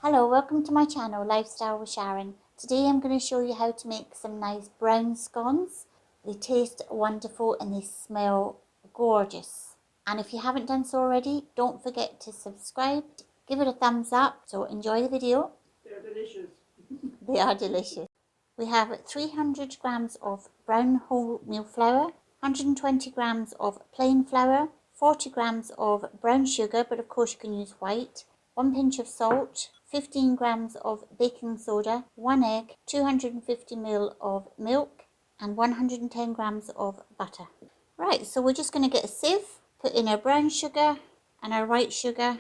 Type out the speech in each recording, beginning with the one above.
Hello, welcome to my channel, Lifestyle with Sharon. Today I'm going to show you how to make some nice brown scones. They taste wonderful and they smell gorgeous. And if you haven't done so already, don't forget to subscribe, give it a thumbs up. So enjoy the video. They're delicious. They are delicious. We have 300 grams of brown wholemeal flour, 120 grams of plain flour, 40 grams of brown sugar, but of course you can use white, 1 pinch of salt, 15 grams of baking soda, 1 egg, 250 ml of milk, and 110 grams of butter. Right, so we're just going to get a sieve, put in our brown sugar and our white sugar,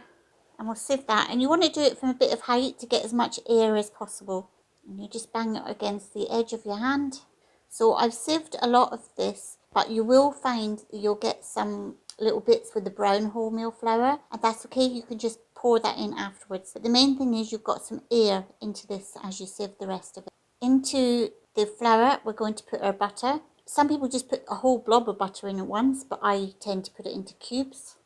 and we'll sieve that. And you want to do it from a bit of height to get as much air as possible. And you just bang it against the edge of your hand. So I've sieved a lot of this, but you will find that you'll get some little bits with the brown wholemeal flour, and that's okay. You can just pour that in afterwards. But the main thing is you've got some air into this as you sieve the rest of it. Into the flour, we're going to put our butter. Some people just put a whole blob of butter in at once, but I tend to put it into cubes.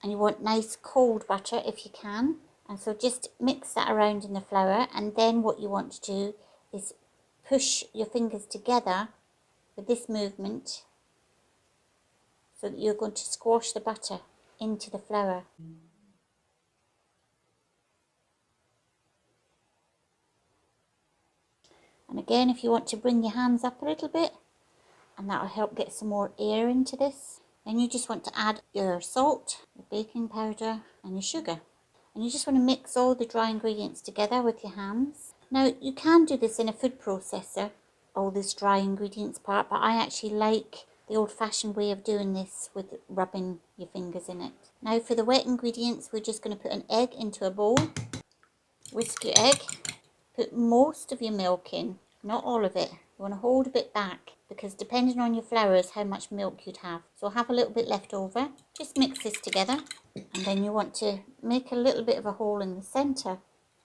And you want nice cold butter if you can. And so just mix that around in the flour, and then what you want to do is push your fingers together with this movement so that you're going to squash the butter into the flour. And again, if you want to bring your hands up a little bit, and that will help get some more air into this. Then you just want to add your salt, your baking powder and your sugar. And you just want to mix all the dry ingredients together with your hands. Now you can do this in a food processor, all this dry ingredients part, but I actually like the old-fashioned way of doing this with rubbing your fingers in it. Now for the wet ingredients, we're just going to put an egg into a bowl, whisk your egg, put most of your milk in, not all of it. You want to hold a bit back because depending on your flour is how much milk you'd have. So have a little bit left over. Just mix this together, and then you want to make a little bit of a hole in the centre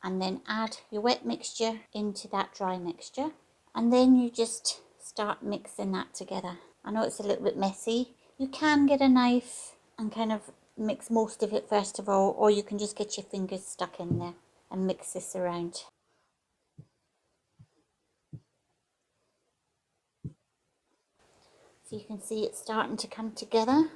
and then add your wet mixture into that dry mixture, and then you just start mixing that together. I know it's a little bit messy. You can get a knife and kind of mix most of it first of all, or you can just get your fingers stuck in there and mix this around. So you can see it's starting to come together.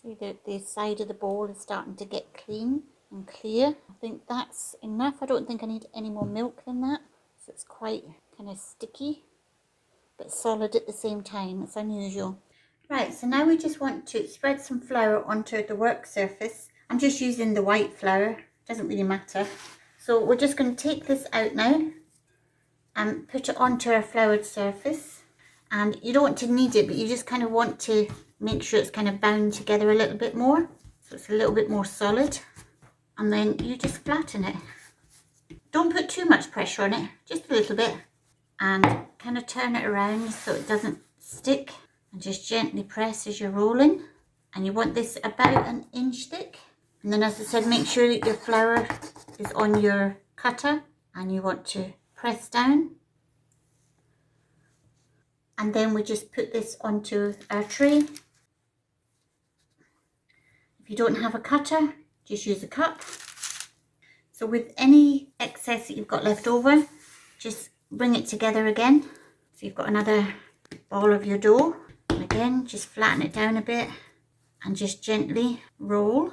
See the side of the bowl is starting to get clean and clear. I think that's enough. I don't think I need any more milk than that. So it's quite kind of sticky, but solid at the same time. It's unusual. Right, so now we just want to spread some flour onto the work surface. I'm just using the white flour. Doesn't really matter. So we're just going to take this out now and put it onto our floured surface. And you don't want to knead it, but you just kind of want to make sure it's kind of bound together a little bit more, so it's a little bit more solid. And then you just flatten it. Don't put too much pressure on it, just a little bit, and kind of turn it around so it doesn't stick, and just gently press as you're rolling. And you want this about an inch thick. And then, as I said, make sure that your flour is on your cutter, and you want to press down. And then we just put this onto our tray. If you don't have a cutter, just use a cup. So with any excess that you've got left over, just bring it together again. So you've got another ball of your dough. And again, just flatten it down a bit and just gently roll.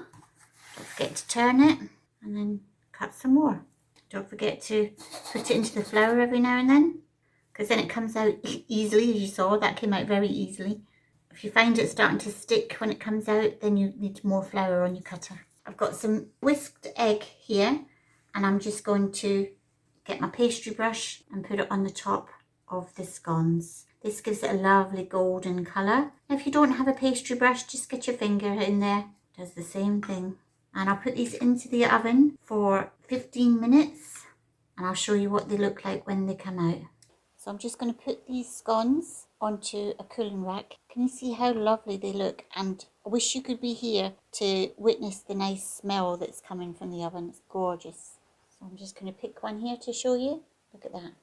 Don't forget to turn it, and then cut some more. Don't forget to put it into the flour every now and then, because then it comes out easily. As you saw, that came out very easily. If you find it starting to stick when it comes out, then you need more flour on your cutter. I've got some whisked egg here, and I'm just going to get my pastry brush and put it on the top of the scones. This gives it a lovely golden colour. If you don't have a pastry brush, just get your finger in there. It does the same thing. And I'll put these into the oven for 15 minutes, and I'll show you what they look like when they come out. So I'm just going to put these scones onto a cooling rack. Can you see how lovely they look? And I wish you could be here to witness the nice smell that's coming from the oven. It's gorgeous. So I'm just going to pick one here to show you. Look at that.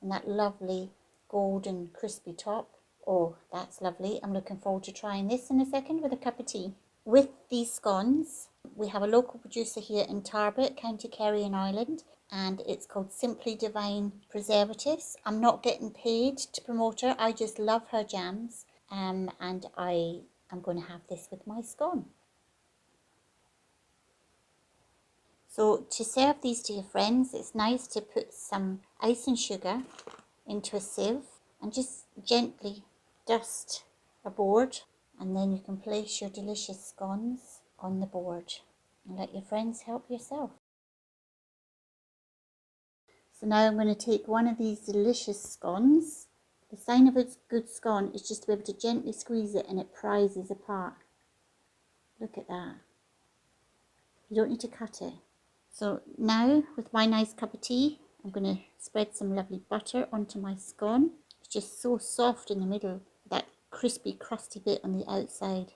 And that lovely golden crispy top. Oh, that's lovely. I'm looking forward to trying this in a second with a cup of tea. with these scones, we have a local producer here in Tarbert, County Kerry in Ireland, and it's called Simply Divine Preservatives. I'm not getting paid to promote her, I just love her jams, and I am going to have this with my scone. So to serve these to your friends, it's nice to put some ice and sugar into a sieve and just gently dust a board, and then you can place your delicious scones on the board and let your friends help yourself. So now I'm going to take one of these delicious scones. The sign of a good scone is just to be able to gently squeeze it and it prizes apart. Look at that. You don't need to cut it. So now with my nice cup of tea, I'm going to spread some lovely butter onto my scone. It's just so soft in the middle, that crispy crusty bit on the outside.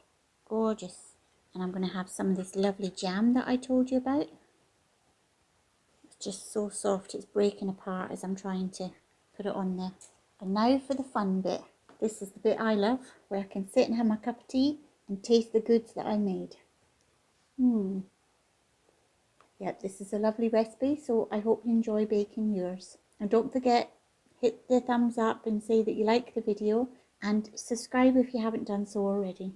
Gorgeous. And I'm going to have some of this lovely jam that I told you about. It's just so soft, it's breaking apart as I'm trying to put it on there. And now for the fun bit. This is the bit I love, where I can sit and have my cup of tea and taste the goods that I made. Yep, this is a lovely recipe, so I hope you enjoy baking yours. And don't forget, hit the thumbs up and say that you like the video, and subscribe if you haven't done so already.